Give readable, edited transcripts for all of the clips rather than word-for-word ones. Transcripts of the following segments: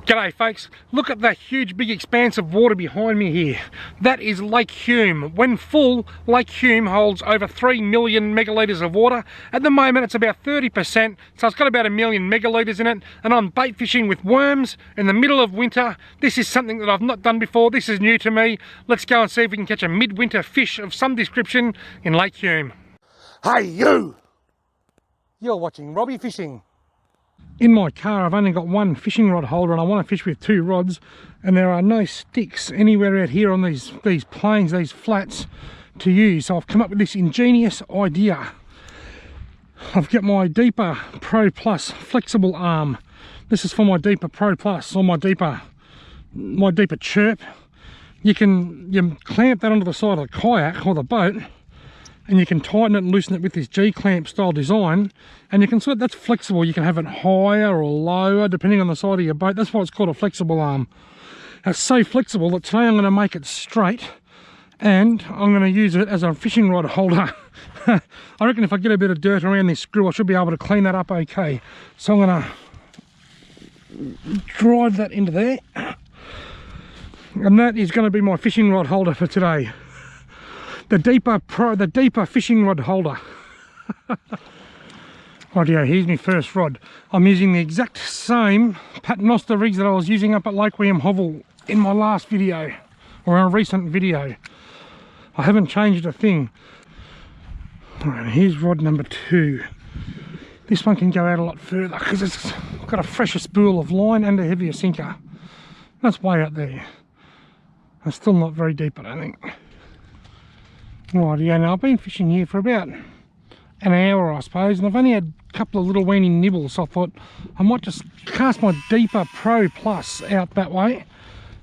G'day folks, look at that huge big expanse of water behind me here. That is Lake Hume. When full, Lake Hume holds over 3 million megalitres of water. At the moment it's about 30%, so it's got about 1 million megalitres in it, and I'm bait fishing with worms in the middle of winter. This is something that I've not done before, this is new to me. Let's go and see if we can catch a midwinter fish of some description in Lake Hume. Hey you! You're watching Robbie Fishing. In my car I've only got one fishing rod holder and I want to fish with 2 rods, and there are no sticks anywhere out here on these plains, these flats to use. So I've come up with this ingenious idea. I've got my Deeper Pro Plus flexible arm. This is for my Deeper Pro Plus or my Deeper Chirp. You clamp that onto the side of the kayak or the boat, and you can tighten it and loosen it with this G-clamp style design, and you can sort of, that's flexible. You can have it higher or lower depending on the side of your boat. That's why it's called a flexible arm. It's so flexible that today I'm going to make it straight and I'm going to use it as a fishing rod holder. I reckon if I get a bit of dirt around this screw I should be able to clean that up okay. So I'm going to drive that into there, and that is going to be my fishing rod holder for today. The Deeper fishing rod holder. Rightio, here's my first rod. I'm using the exact same paternoster rigs that I was using up at Lake William Hovell in my last video, or a recent video. I haven't changed a thing. Alright, here's rod number 2. This one can go out a lot further because it's got a fresher spool of line and a heavier sinker. That's way out there. It's still not very deep, I don't think. Right, yeah, now I've been fishing here for about an hour, I suppose, and I've only had a couple of little weeny nibbles, so I thought I might just cast my Deeper Pro Plus out that way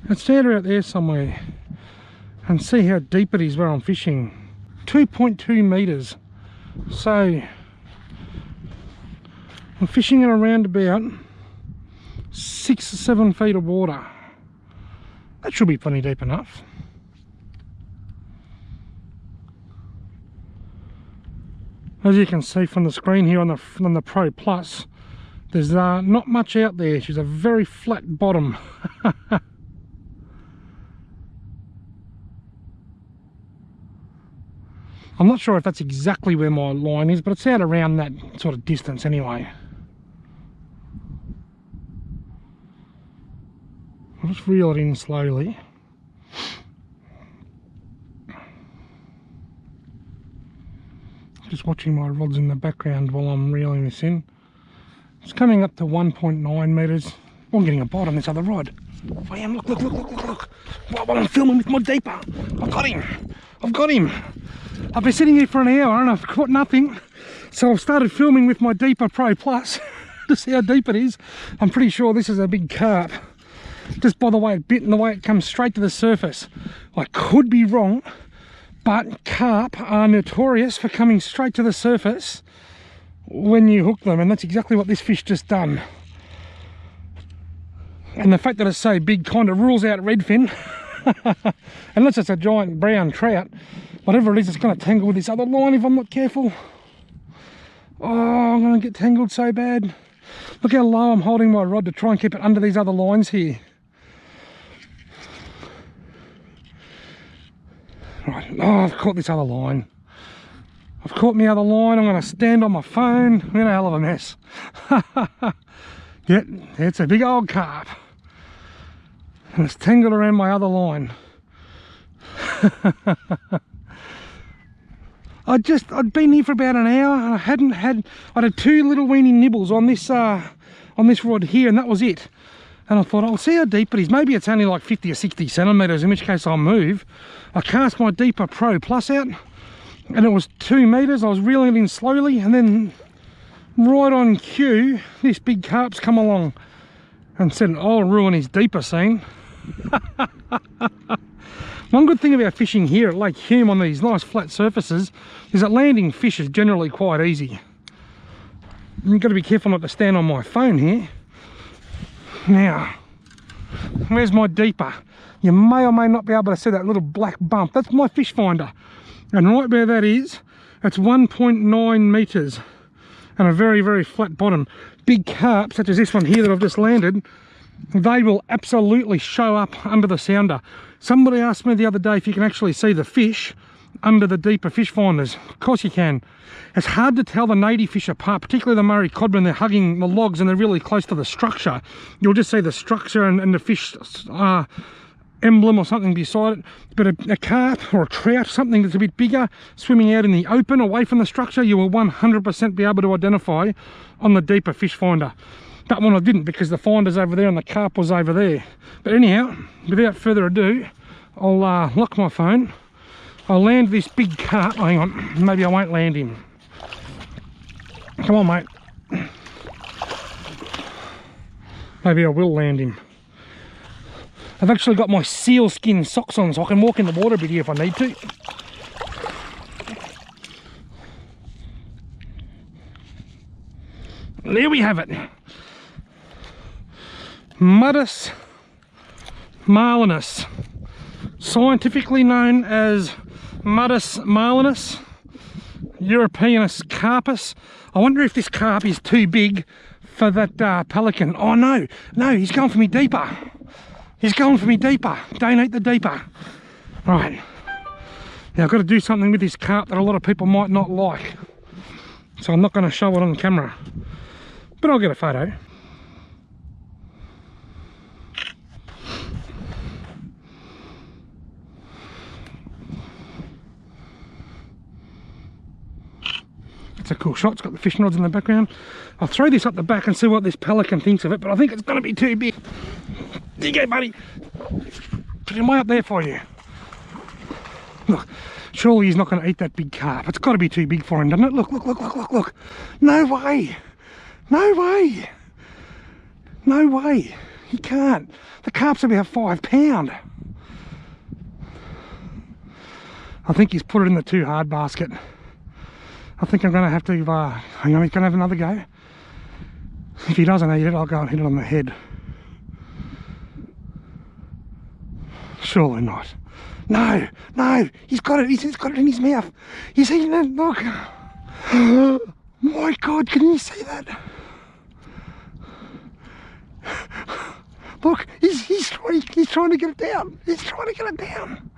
and stand her out there somewhere and see how deep it is where I'm fishing. 2.2 metres, so I'm fishing in around about 6 or 7 feet of water. That should be plenty deep enough. As you can see from the screen here on the Pro Plus, there's not much out there. She's a very flat bottom. I'm not sure if that's exactly where my line is, but it's out around that sort of distance anyway. I'll just reel it in slowly. Just watching my rods in the background while I'm reeling this in. It's coming up to 1.9 metres. Oh, I'm getting a bite on this other rod. I am, look. While I'm filming with my Deeper. I've got him. I've been sitting here for an hour and I've caught nothing. So I've started filming with my Deeper Pro Plus to see how deep it is. I'm pretty sure this is a big carp, just by the way it bit and the way it comes straight to the surface. I could be wrong, but carp are notorious for coming straight to the surface when you hook them, and that's exactly what this fish just done. And the fact that it's so big kind of rules out redfin. Unless it's a giant brown trout, whatever it is, it's going to tangle with this other line if I'm not careful. Oh, I'm going to get tangled so bad. Look how low I'm holding my rod to try and keep it under these other lines here. Right, oh, I've caught this other line. I've caught my other line. I'm going to stand on my phone. I'm in a hell of a mess. Yep, it's a big old carp. And it's tangled around my other line. I'd been here for about an hour and I'd had 2 little weeny nibbles on this rod here, and that was it. And I thought, I'll see how deep it is. Maybe it's only like 50 or 60 centimetres, in which case I'll move. I cast my Deeper Pro Plus out, and it was 2 metres. I was reeling it in slowly, and then right on cue, this big carp's come along and said, I'll ruin his Deeper scene. One good thing about fishing here at Lake Hume on these nice flat surfaces is that landing fish is generally quite easy. You've got to be careful not to stand on my phone here. Now, where's my Deeper? You may or may not be able to see that little black bump. That's my fish finder. And right where that is, it's 1.9 metres and a very, very flat bottom. Big carp, such as this one here that I've just landed, they will absolutely show up under the sounder. Somebody asked me the other day if you can actually see the fish under the deeper fish finders. Of course you can. It's hard to tell the native fish apart, particularly the Murray cod when they're hugging the logs and they're really close to the structure. You'll just see the structure and the fish emblem or something beside it. But a carp or a trout, something that's a bit bigger, swimming out in the open away from the structure, you will 100% be able to identify on the deeper fish finder. That one I didn't because the finder's over there and the carp was over there. But anyhow, without further ado, I'll lock my phone. I'll land this big carp. Hang on, maybe I won't land him. Come on, mate. Maybe I will land him. I've actually got my sealskin socks on so I can walk in the water a bit here if I need to. There we have it. Muddus marlinus, scientifically known as Muddus marlinus, Europeanus carpus. I wonder if this carp is too big for that pelican. Oh no, he's going for me deeper. He's going for me deeper. Don't eat the deeper. Right. Now I've got to do something with this carp that a lot of people might not like. So I'm not going to show it on camera. But I'll get a photo. It's a cool shot. It's got the fishing rods in the background. I'll throw this up the back and see what this pelican thinks of it, but I think it's going to be too big. There you go, buddy. Put him way up there for you. Look, surely he's not going to eat that big carp. It's got to be too big for him, doesn't it? Look, look, look, look, look, look. No way. No way. No way. He can't. The carp's about 5 pounds. I think he's put it in the too hard basket. I think I'm going to have to, hang on, he's going to have another go. If he doesn't eat it, I'll go and hit it on the head. Surely not. No, no, he's got it, he's got it in his mouth. He's eating it, look. My God, can you see that? Look, he's trying to get it down. He's trying to get it down.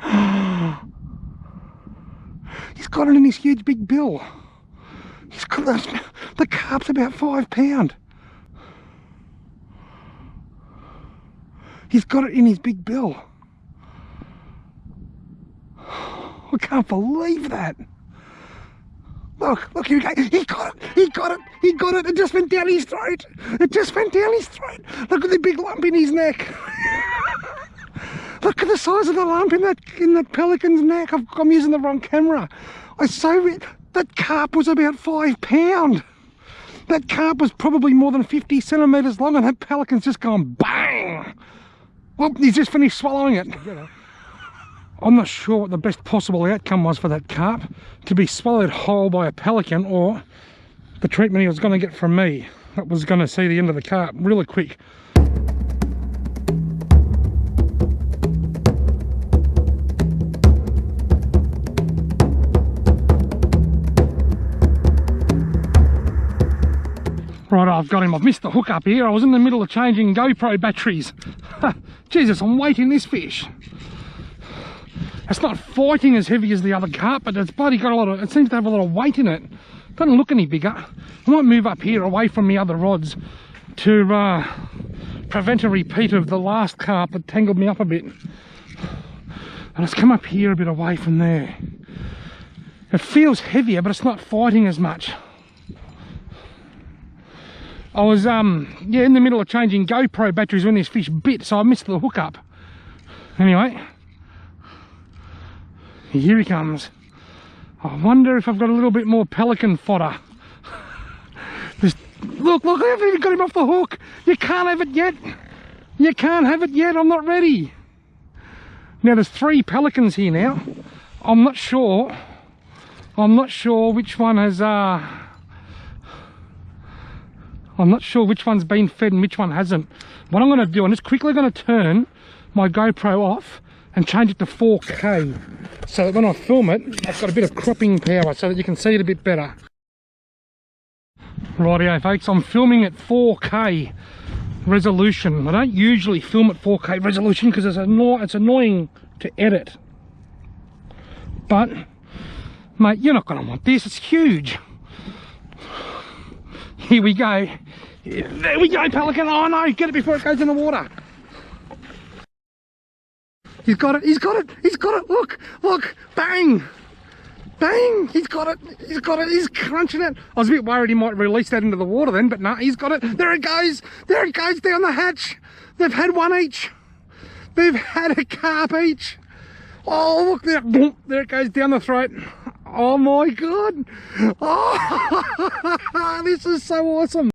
He's got it in his huge big bill. He's got those, the carp's about 5 pounds. He's got it in his big bill. I can't believe that. Look, look, here we go. He got it, he got it, he got it. It just went down his throat. It just went down his throat. Look at the big lump in his neck. Look at the size of the lump in that pelican's neck. I'm using the wrong camera. That carp was about 5 pounds. That carp was probably more than 50 centimetres long and that pelican's just gone bang. Well, he's just finished swallowing it. I'm not sure what the best possible outcome was for that carp. To be swallowed whole by a pelican or the treatment he was going to get from me. That was going to see the end of the carp really quick. Right, I've got him. I've missed the hook up here. I was in the middle of changing GoPro batteries. Jesus, I'm weighting this fish. It's not fighting as heavy as the other carp, but it's bloody got a lot of, it seems to have a lot of weight in it. Doesn't look any bigger. I might move up here away from the other rods to prevent a repeat of the last carp that tangled me up a bit. And let's come up here a bit away from there. It feels heavier, but it's not fighting as much. I was yeah, in the middle of changing GoPro batteries when this fish bit, so I missed the hook up. Anyway, here he comes. I wonder if I've got a little bit more pelican fodder. Look, I haven't even got him off the hook. You can't have it yet. You can't have it yet. I'm not ready. Now there's 3 pelicans here now. I'm not sure which one has I'm not sure which one's been fed and which one hasn't. What I'm going to do, I'm just quickly going to turn my GoPro off and change it to 4K so that when I film it, I've got a bit of cropping power so that you can see it a bit better. Rightio folks, I'm filming at 4K. resolution. I don't usually film at 4K resolution because it's annoying to edit. But, mate, you're not going to want this. It's huge. Here we go. There we go, Pelican. Oh no, get it before it goes in the water. He's got it, he's got it, he's got it. Look, look, bang. Bang, he's got it, he's got it, he's crunching it. I was a bit worried he might release that into the water then, but no, he's got it. There it goes down the hatch. They've had one each. They've had a carp each. Oh, look there, boom, there it goes down the throat. Oh my God. Oh, this is so awesome.